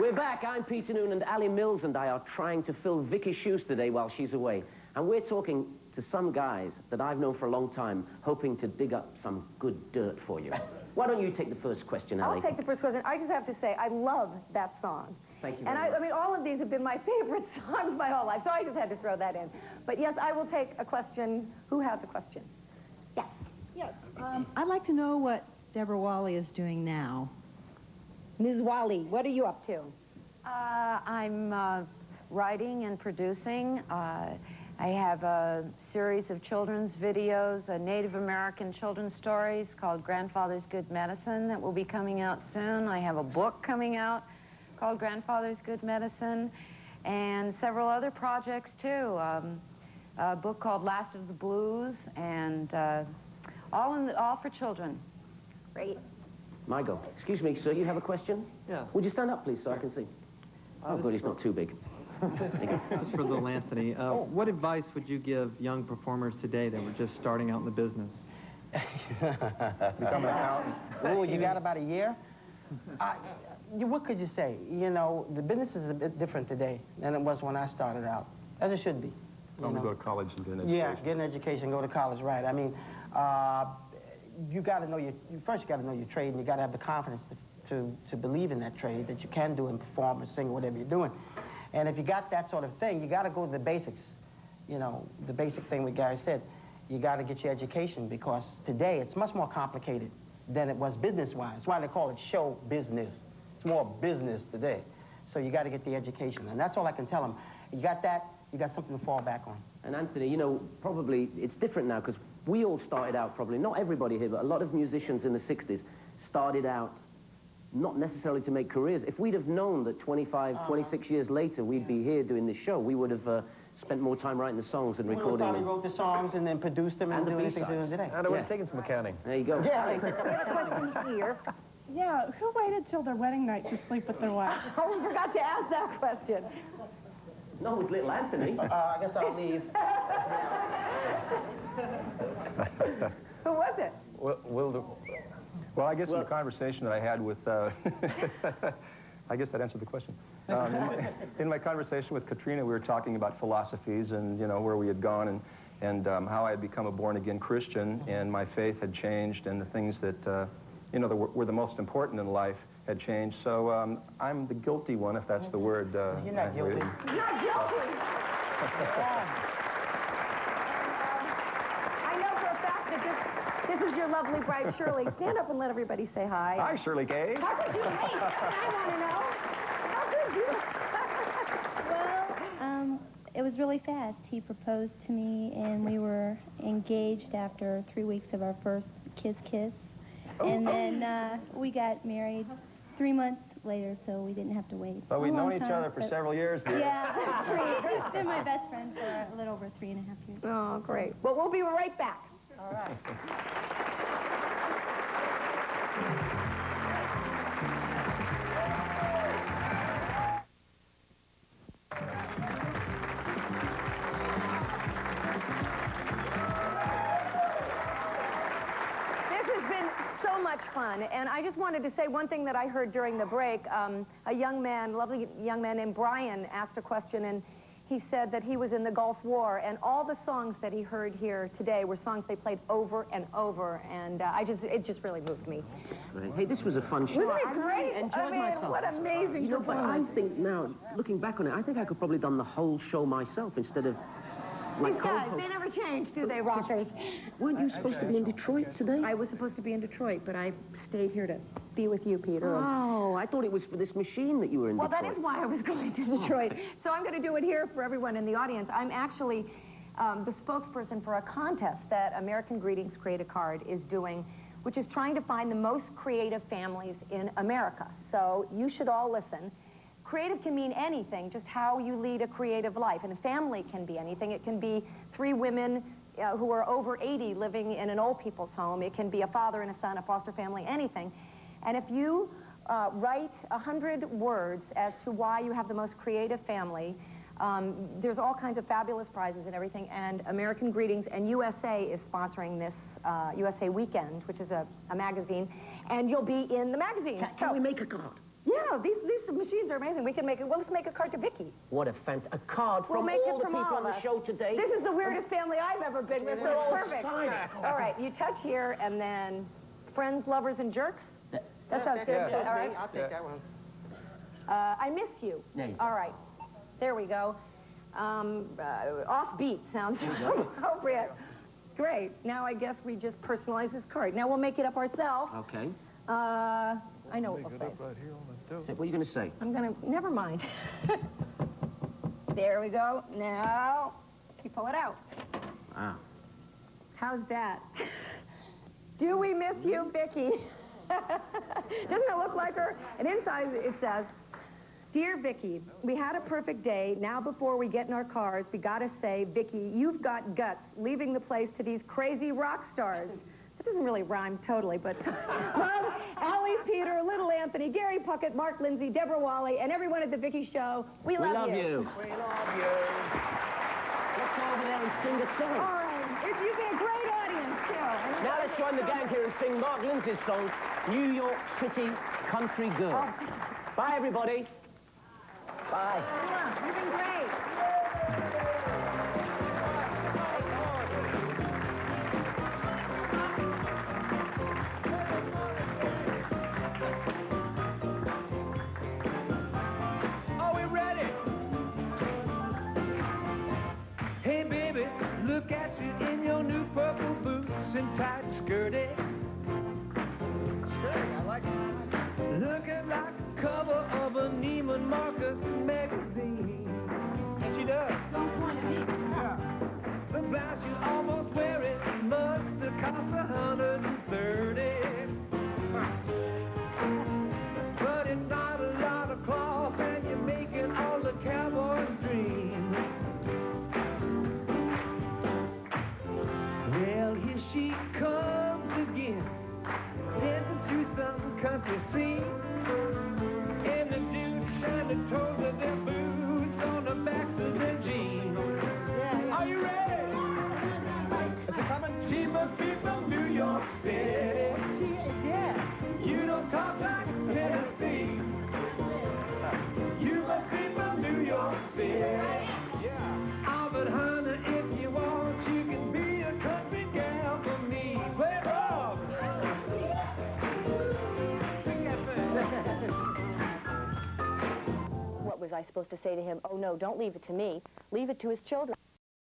We're back. I'm Peter Noone, and Ali Mills and I are trying to fill Vicky's shoes today while she's away. And we're talking to some guys that I've known for a long time, hoping to dig up some good dirt for you. Why don't you take the first question, Ali? I'll take the first question. I just have to say, I love that song. Thank you And very much. I mean, all of these have been my favorite songs my whole life, so I just had to throw that in. But yes, I will take a question. Who has a question? Yes. Yes. I'd like to know what Deborah Walley is doing now. Ms. Walley, what are you up to? I'm writing and producing. I have a series of children's videos, Native American children's stories called Grandfather's Good Medicine that will be coming out soon. I have a book coming out called Grandfather's Good Medicine, and several other projects too. A book called Last of the Blues, and all for children. Great. Michael, excuse me, sir, you have a question? Yeah. Would you stand up, please, so I can see? Oh, good, he's not too big. Just for little Anthony, what advice would you give young performers today that were just starting out in the business? Become an accountant. Oh, you got about a year? What could you say? You know, the business is a bit different today than it was when I started out, as it should be. Tell them to go to college and get an education. Yeah, get an education, go to college, right. I mean, you got to know first you got to know your trade, and you got to have the confidence to believe in that trade, that you can do and perform or sing or whatever you're doing. And if you got that sort of thing, you got to go to the basics. You know, the basic thing what Gary said, you got to get your education, because today it's much more complicated than it was business-wise. That's why they call it show business. It's more business today. So you got to get the education, and that's all I can tell them. You got that, you got something to fall back on. And Anthony, you know, probably it's different now, because we all started out probably, not everybody here, but a lot of musicians in the 60s started out not necessarily to make careers. If we'd have known that 25, 26 years later we'd be here doing this show, we would have spent more time writing the songs and recording them. We wrote the songs and then produced them and doing things today. And I would have taken some accounting. There you go. Yeah. We have a question here. Yeah, who waited till their wedding night to sleep with their wife? Oh, we forgot to ask that question. No, with little Anthony. I guess I'll leave. Who was it? Well, I guess in the conversation that I had with, I guess that answered the question. In my conversation with Katrina, we were talking about philosophies and, you know, where we had gone and how I had become a born-again Christian, and my faith had changed, and the things that, you know, that were the most important in life had changed. So I'm the guilty one, if that's the word. You're not guilty. You're not guilty. I know for a fact that this is your lovely bride, Shirley. Stand up and let everybody say hi. Hi, Shirley Kay. How could you hate? I want to know. How could you? Well, it was really fast. He proposed to me, and we were engaged after 3 weeks of our first kiss. And then we got married 3 months later, so we didn't have to wait. But we've known each other for several years, dear. Yeah, he's been my best friend for a little over 3.5 years. Oh, great. Well, we'll be right back. All right. Fun. And I just wanted to say one thing that I heard during the break. A young man, lovely young man named Brian, asked a question, and he said that he was in the Gulf War, and all the songs that he heard here today were songs they played over and over, and it just really moved me. Right. Hey, this was a fun show. Wasn't it great? I enjoyed myself. What amazing you know, but I performance. think now, looking back on it, I think I could probably done the whole show myself instead of like These guys, co-host. they never change, do they, rockers? Weren't you supposed to be in Detroit today? I was supposed to be in Detroit, but I stayed here to be with you, Peter. Oh, I thought it was for this machine that you were in Detroit. Well, that is why I was going to Detroit. So I'm going to do it here for everyone in the audience. I'm actually the spokesperson for a contest that American Greetings Create a Card is doing, which is trying to find the most creative families in America. So you should all listen. Creative can mean anything, just how you lead a creative life. And a family can be anything. It can be 3 women who are over 80 living in an old people's home. It can be a father and a son, a foster family, anything. And if you write 100 words as to why you have the most creative family, there's all kinds of fabulous prizes and everything. And American Greetings and USA is sponsoring this USA Weekend, which is a magazine. And you'll be in the magazine. Can we make a card? Yeah, know, these machines are amazing. We can make it. Well, let's make a card to Vicki. What a card We'll from make all it the from people all on of the us. show today. This is the weirdest family I've ever been with. So They're all it's perfect. excited. All right, you touch here, and then friends, lovers, and jerks. That sounds good. Yeah. All right. I'll take that one. I miss you. There you go. All right. There we go. Offbeat sounds appropriate. Great. Now I guess we just personalize this card. Now we'll make it up ourselves. Okay. I know what we'll say. Right here on the door. So what are you going to say? I'm gonna, never mind. There we go. Now, you pull it out. Wow. How's that? Do we miss you, Vicki? Doesn't it look like her? And inside it says, Dear Vicki, we had a perfect day. Now before we get in our cars, we gotta say, Vicki, you've got guts leaving the place to these crazy rock stars. That doesn't really rhyme totally, but Mom, Allie, Peter, Little Anthony, Gary Puckett, Mark Lindsay, Deborah Walley, and everyone at the Vicki Show, we love you. We love you. Let's go over there and sing a song. All right. You've been a great audience, too. Now let's join the gang here and sing Mark Lindsay's song, New York City Country Girl. Oh. Bye, everybody. Bye. You've been great. Are we ready? Hey, baby, look at you in your new purple boots and tight skirty. I like it. Looking like the cover of a Neiman Marcus magazine. And she does. The blouse you almost wear it must have cost $130. But it's not a lot of cloth and you're making all the cowboys' dreams. Well, here she comes again, dancing through some country scene. And the dudes shine the toes of their boots on the backs of their jeans. Are you ready? Is it coming? She must be from New York City. You don't talk like Tennessee. You must be from New York City. Yeah. Oh, but honey, if you want, you can be a country gal for me. Play Rob. Sing that thing. What was I supposed to say to him? Oh, no, don't leave it to me. Leave it to his children.